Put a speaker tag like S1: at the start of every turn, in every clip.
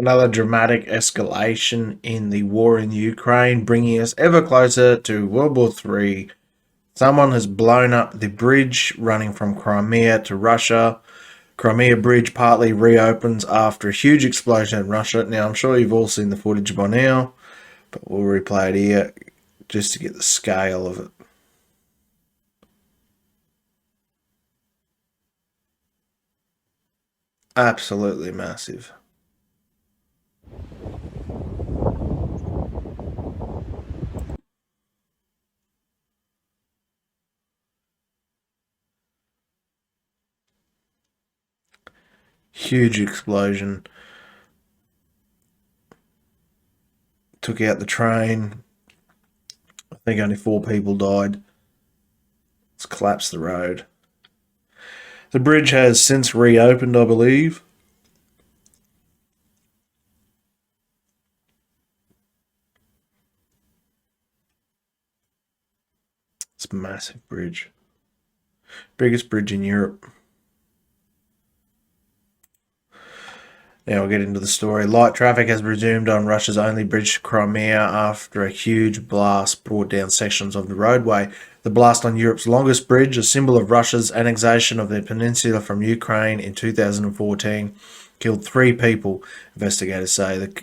S1: Another dramatic escalation in the war in Ukraine, bringing us ever closer to World War III. Someone has blown up the bridge running from Crimea to Russia. Crimea Bridge partly reopens after a huge explosion in Russia. Now, I'm sure you've all seen the footage by now, but we'll replay it here just to get the scale of it. Absolutely massive. Huge explosion. Took out the train. I think only 4 people died. It's collapsed the road. The bridge has since reopened, I believe. It's a massive bridge. Biggest bridge in Europe. Now we'll get into the story. Light traffic has resumed on Russia's only bridge to Crimea after a huge blast brought down sections of the roadway. The blast on Europe's longest bridge, a symbol of Russia's annexation of the peninsula from Ukraine in 2014, killed 3 people, investigators say. The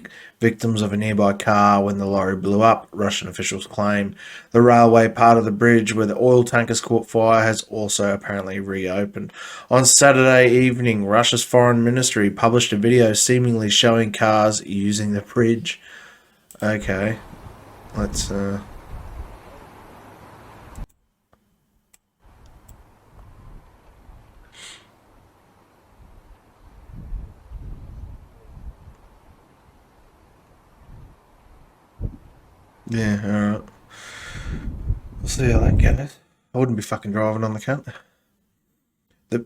S1: victims of a nearby car when the lorry blew up, Russian officials claim. The railway part of the bridge where the oil tankers caught fire has also apparently reopened. On Saturday evening, Russia's foreign ministry published a video seemingly showing cars using the bridge. Okay, let's yeah, alright. We'll see how that goes. I wouldn't be fucking driving on the cunt. The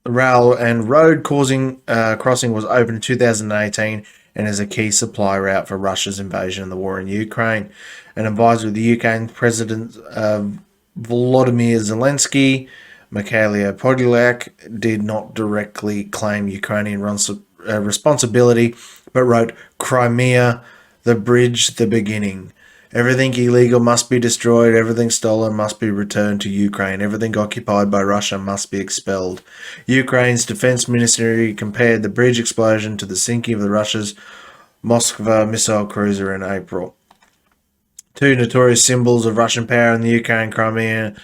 S1: rail and road crossing was opened in 2018 and is a key supply route for Russia's invasion and the war in Ukraine. An advisor of the Ukraine President Volodymyr Zelensky, Mikhailo Podolyak, did not directly claim Ukrainian responsibility, but wrote, "Crimea, the bridge, the beginning. Everything illegal must be destroyed. Everything stolen must be returned to Ukraine. Everything occupied by Russia must be expelled." Ukraine's defense ministry compared the bridge explosion to the sinking of the Russia's Moskva missile cruiser in April. 2 notorious symbols of Russian power in the Ukraine, Crimea,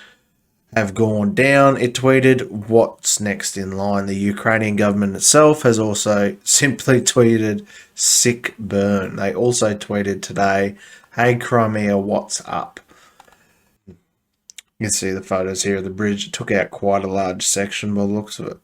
S1: have gone down. It tweeted, "What's next in line?" The Ukrainian government itself has also simply tweeted, "Sick burn." They also tweeted today, "Hey Crimea, what's up?" You can see the photos here of the bridge. It took out quite a large section by the looks of it.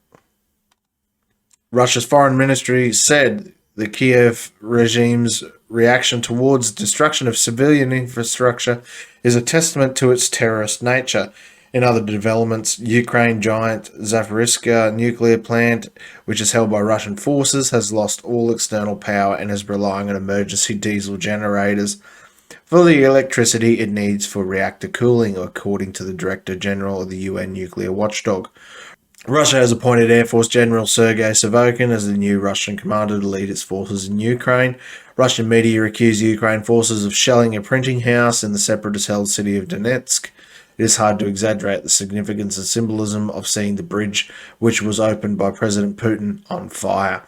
S1: Russia's foreign ministry said the Kiev regime's reaction towards destruction of civilian infrastructure is a testament to its terrorist nature. In other developments, Ukraine giant Zaporizhzhia nuclear plant, which is held by Russian forces, has lost all external power and is relying on emergency diesel generators for the electricity it needs for reactor cooling, according to the Director General of the UN nuclear watchdog. Russia has appointed Air Force General Sergei Savokin as the new Russian commander to lead its forces in Ukraine. Russian media accuse Ukraine forces of shelling a printing house in the separatist-held city of Donetsk. It is hard to exaggerate the significance and symbolism of seeing the bridge, which was opened by President Putin, on fire.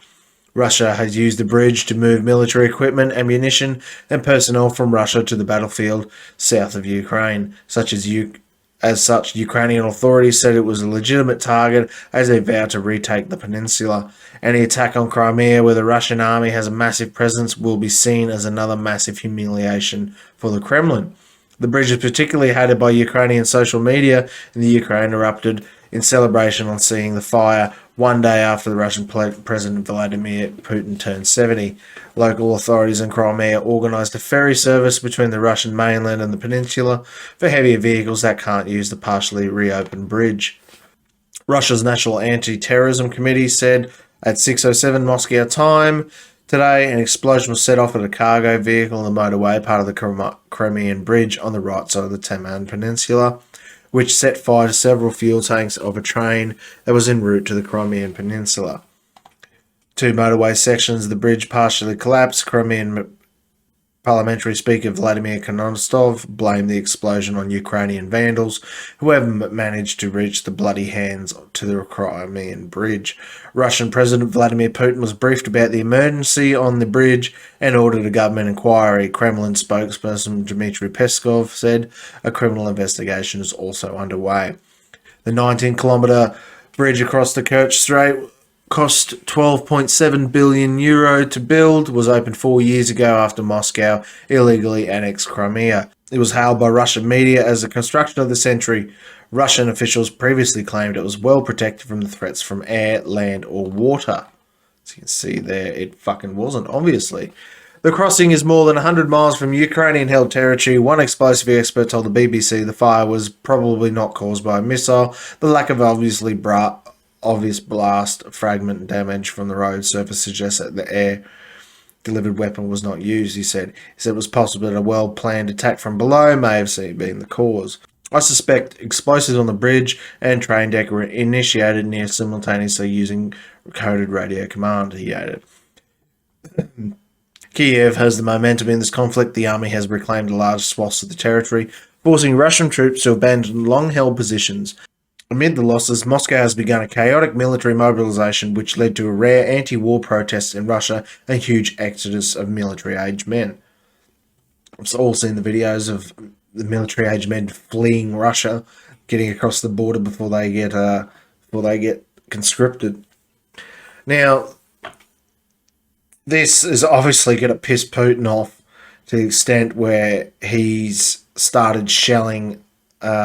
S1: Russia has used the bridge to move military equipment, ammunition, and personnel from Russia to the battlefield south of Ukraine. As such, Ukrainian authorities said it was a legitimate target as they vow to retake the peninsula. Any attack on Crimea, where the Russian army has a massive presence, will be seen as another massive humiliation for the Kremlin. The bridge is particularly hated by Ukrainian social media, and the Ukraine erupted in celebration on seeing the fire one day after the Russian President Vladimir Putin turned 70. Local authorities in Crimea organised a ferry service between the Russian mainland and the peninsula for heavier vehicles that can't use the partially reopened bridge. Russia's National Anti-Terrorism Committee said at 6:07 Moscow time today, an explosion was set off at a cargo vehicle on the motorway, part of the Crimean Bridge on the right side of the Taman Peninsula, which set fire to several fuel tanks of a train that was en route to the Crimean Peninsula. two motorway sections of the bridge partially collapsed. Crimean Parliamentary Speaker Vladimir Konostov blamed the explosion on Ukrainian vandals, who haven't managed to reach the bloody hands to the Crimean bridge. Russian President Vladimir Putin was briefed about the emergency on the bridge and ordered a government inquiry. Kremlin spokesperson Dmitry Peskov said a criminal investigation is also underway. The 19-kilometre bridge across the Kerch Strait cost €12.7 billion to build, was opened 4 years ago after Moscow illegally annexed Crimea. It was hailed by Russian media as the construction of the century. Russian officials previously claimed it was well protected from the threats from air, land, or water. As you can see there, it fucking wasn't, obviously. The crossing is more than 100 miles from Ukrainian-held territory. One explosive expert told the BBC the fire was probably not caused by a missile. The lack of obvious blast fragment damage from the road surface suggests that the air-delivered weapon was not used, he said. He said it was possible that a well-planned attack from below may have been the cause. I suspect explosives on the bridge and train deck were initiated near simultaneously using coded radio command, he added. Kiev has the momentum in this conflict. The army has reclaimed large swaths of the territory, forcing Russian troops to abandon long-held positions. Amid the losses, Moscow has begun a chaotic military mobilization which led to a rare anti-war protests in Russia and a huge exodus of military-aged men. We've all seen the videos of the military-aged men fleeing Russia, getting across the border before they get conscripted. Now, this is obviously going to piss Putin off to the extent where he's started shelling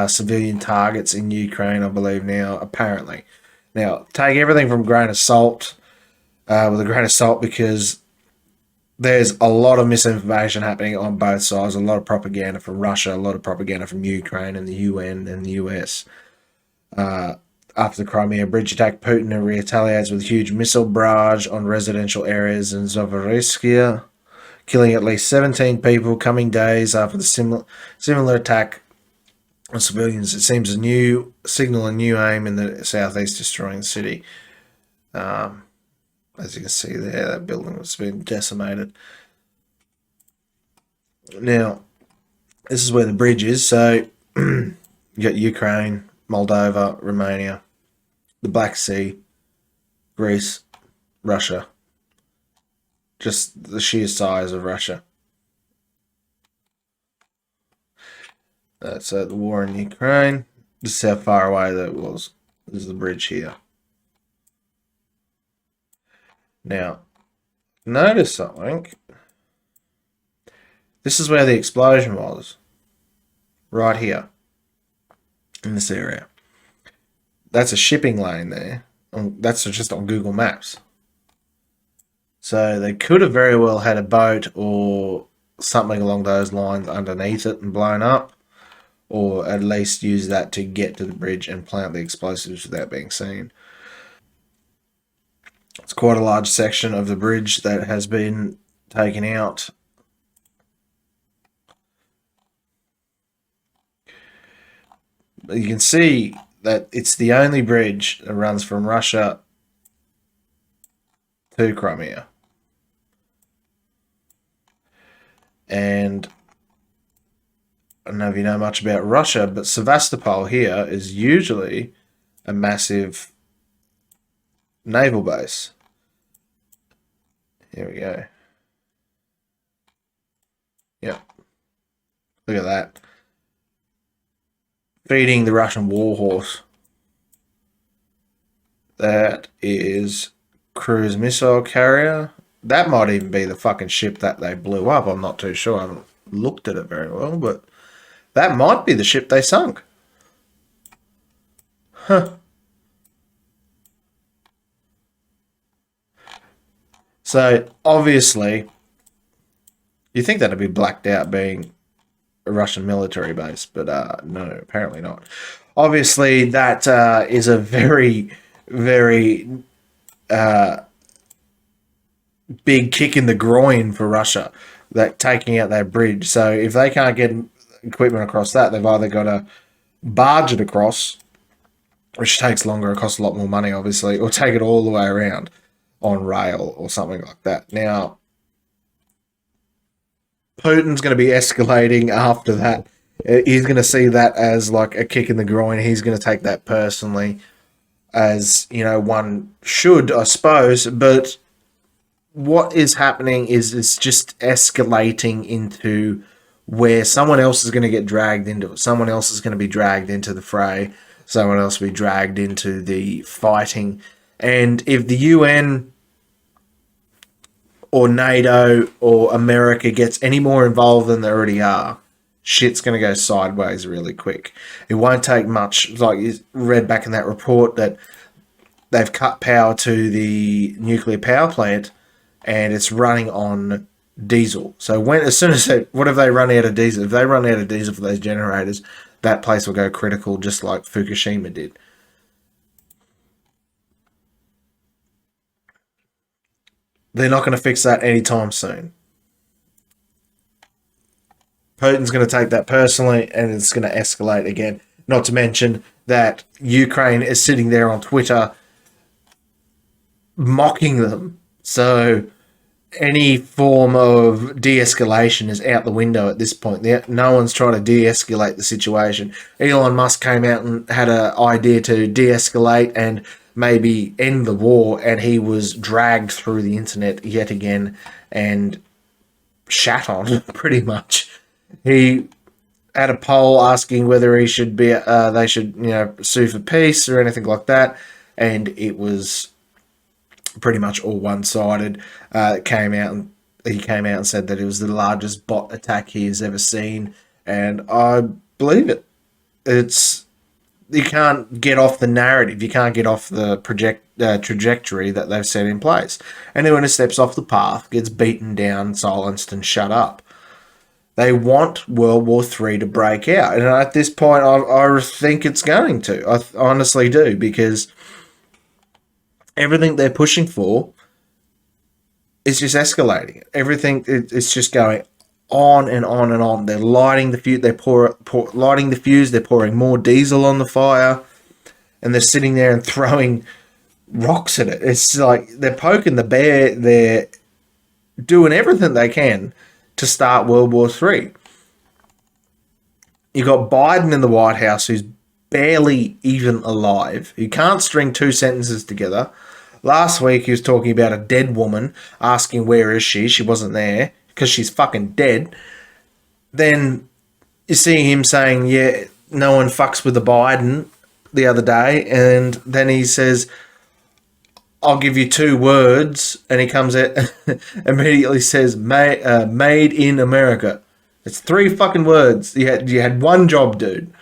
S1: civilian targets in Ukraine, I believe now, apparently. Now, take everything from with a grain of salt, because there's a lot of misinformation happening on both sides, a lot of propaganda from Russia, a lot of propaganda from Ukraine and the UN and the US. After the Crimea bridge attack, Putin retaliates with a huge missile barrage on residential areas in Zaporizhzhia, killing at least 17 people, coming days after the similar attack on civilians. It seems a new aim in the southeast, destroying the city. As you can see there, that building has been decimated. Now, this is where the bridge is. So, you got Ukraine, Moldova, Romania, the Black Sea, Greece, Russia. Just the sheer size of Russia. That's the war in Ukraine. This is how far away that was. This is the bridge here. Now, notice something. This is where the explosion was. Right here. In this area. That's a shipping lane there. That's just on Google Maps. So they could have very well had a boat or something along those lines underneath it and blown up. Or at least use that to get to the bridge and plant the explosives without being seen. It's quite a large section of the bridge that has been taken out. You can see that it's the only bridge that runs from Russia to Crimea. And I don't know if you know much about Russia, but Sevastopol here is usually a massive naval base. Here we go. Yep. Look at that. Feeding the Russian warhorse. That is cruise missile carrier. That might even be the fucking ship that they blew up. I'm not too sure. I haven't looked at it very well, but that might be the ship they sunk. Huh. So, obviously, you think that'd be blacked out being a Russian military base, but no, apparently not. Obviously, that is a very, very big kick in the groin for Russia, that taking out that bridge. So if they can't get equipment across that, they've either got to barge it across, which takes longer and costs a lot more money, obviously, or take it all the way around. on rail or something like that. Now, Putin's going to be escalating after that. He's going to see that as like a kick in the groin. He's going to take that personally, as one should, I suppose. But what is happening is it's just escalating into where someone else is going to get dragged into it. Someone else is going to be dragged into the fray. Someone else will be dragged into the fighting. And if the UN or NATO or America gets any more involved than they already are, shit's going to go sideways really quick. It won't take much. Like you read back in that report that they've cut power to the nuclear power plant and it's running on diesel. So what if they run out of diesel? If they run out of diesel for those generators, that place will go critical, just like Fukushima did. They're not going to fix that anytime soon. Putin's going to take that personally, and it's going to escalate again. Not to mention that Ukraine is sitting there on Twitter mocking them. So any form of de-escalation is out the window at this point. No one's trying to de-escalate the situation. Elon Musk came out and had an idea to de-escalate and maybe end the war, and he was dragged through the internet yet again and shat on, pretty much. He had a poll asking whether they should sue for peace or anything like that, and it was pretty much all one-sided. He came out and said that it was the largest bot attack he has ever seen, and I believe it. You can't get off the narrative. You can't get off the trajectory that they've set in place. Anyone who steps off the path gets beaten down, silenced, and shut up. They want World War III to break out, and at this point, I think it's going to. I honestly do, because everything they're pushing for is just escalating. Everything it's just going on and on and on. They're lighting the fuse. Lighting the fuse. They're pouring more diesel on the fire, and they're sitting there and throwing rocks at it. It's like they're poking the bear. They're doing everything they can to start World War III. You got Biden in the White House, who's barely even alive. He can't string two sentences together. Last week he was talking about a dead woman, asking where is she? She wasn't there because she's fucking dead. Then you see him saying, yeah, no one fucks with the Biden the other day, and then he says, I'll give you 2 words, and he comes out immediately says made in America. It's 3 fucking words. You had one job, dude.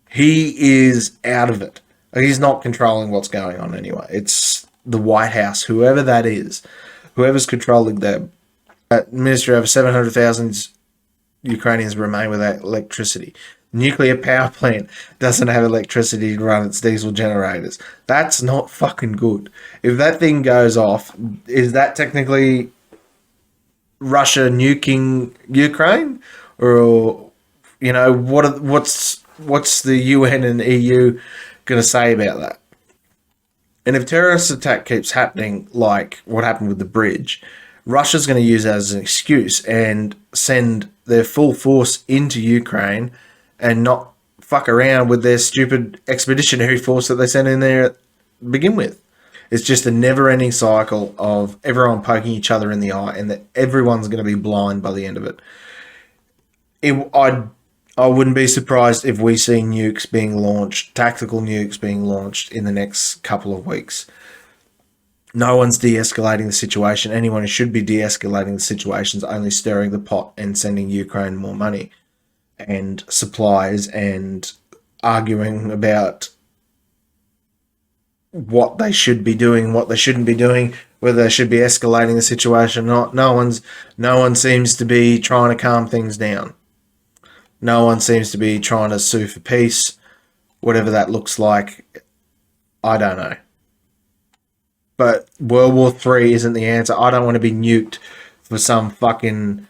S1: He is out of it. He's not controlling what's going on anyway. It's the White House, whoever that is, whoever's controlling them. Ministry, over 700,000 Ukrainians remain without electricity. Nuclear power plant doesn't have electricity to run its diesel generators. That's not fucking good. If that thing goes off, is that technically Russia nuking Ukraine? Or, what's the UN and EU going to say about that? And if terrorist attack keeps happening, like what happened with the bridge, Russia's going to use that as an excuse and send their full force into Ukraine and not fuck around with their stupid expeditionary force that they sent in there to begin with. It's just a never-ending cycle of everyone poking each other in the eye, and that everyone's going to be blind by the end of it. I wouldn't be surprised if we see nukes being launched, tactical nukes being launched in the next couple of weeks. No one's de-escalating the situation. Anyone who should be de-escalating the situation is only stirring the pot and sending Ukraine more money and supplies and arguing about what they should be doing, what they shouldn't be doing, whether they should be escalating the situation or not. No one seems to be trying to calm things down. No one seems to be trying to sue for peace, whatever that looks like. I don't know. But World War III isn't the answer. I don't want to be nuked for some fucking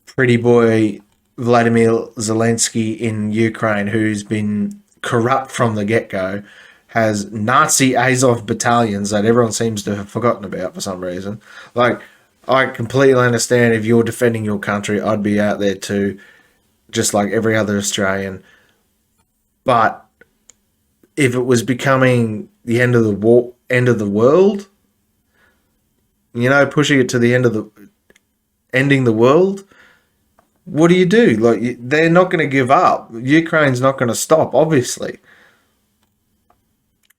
S1: pretty boy Vladimir Zelensky in Ukraine, who's been corrupt from the get-go, has Nazi Azov battalions that everyone seems to have forgotten about for some reason. Like, I completely understand if you're defending your country, I'd be out there too, just like every other Australian. But if it was becoming the end of the war, end of the world, you know, pushing it to the end of the ending the world, what do you do? Like, they're not going to give up. Ukraine's not going to stop, obviously.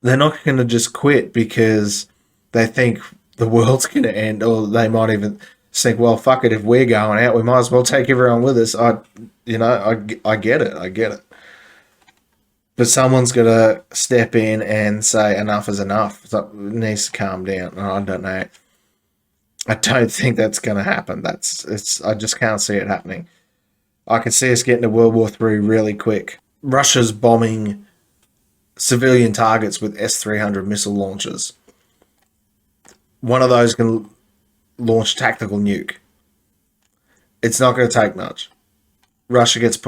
S1: They're not going to just quit because they think the world's going to end, or they might even think, well, fuck it, if we're going out, we might as well take everyone with us. I get it. But someone's got to step in and say enough is enough. So it needs to calm down. I don't know. I don't think that's going to happen. I just can't see it happening. I can see us getting to World War III really quick. Russia's bombing civilian targets with S-300 missile launchers. One of those can launch tactical nuke. It's not going to take much. Russia gets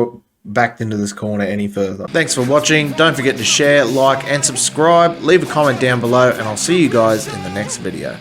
S1: backed into this corner any further. Thanks for watching. Don't forget to share, like, and subscribe. Leave a comment down below, and I'll see you guys in the next video.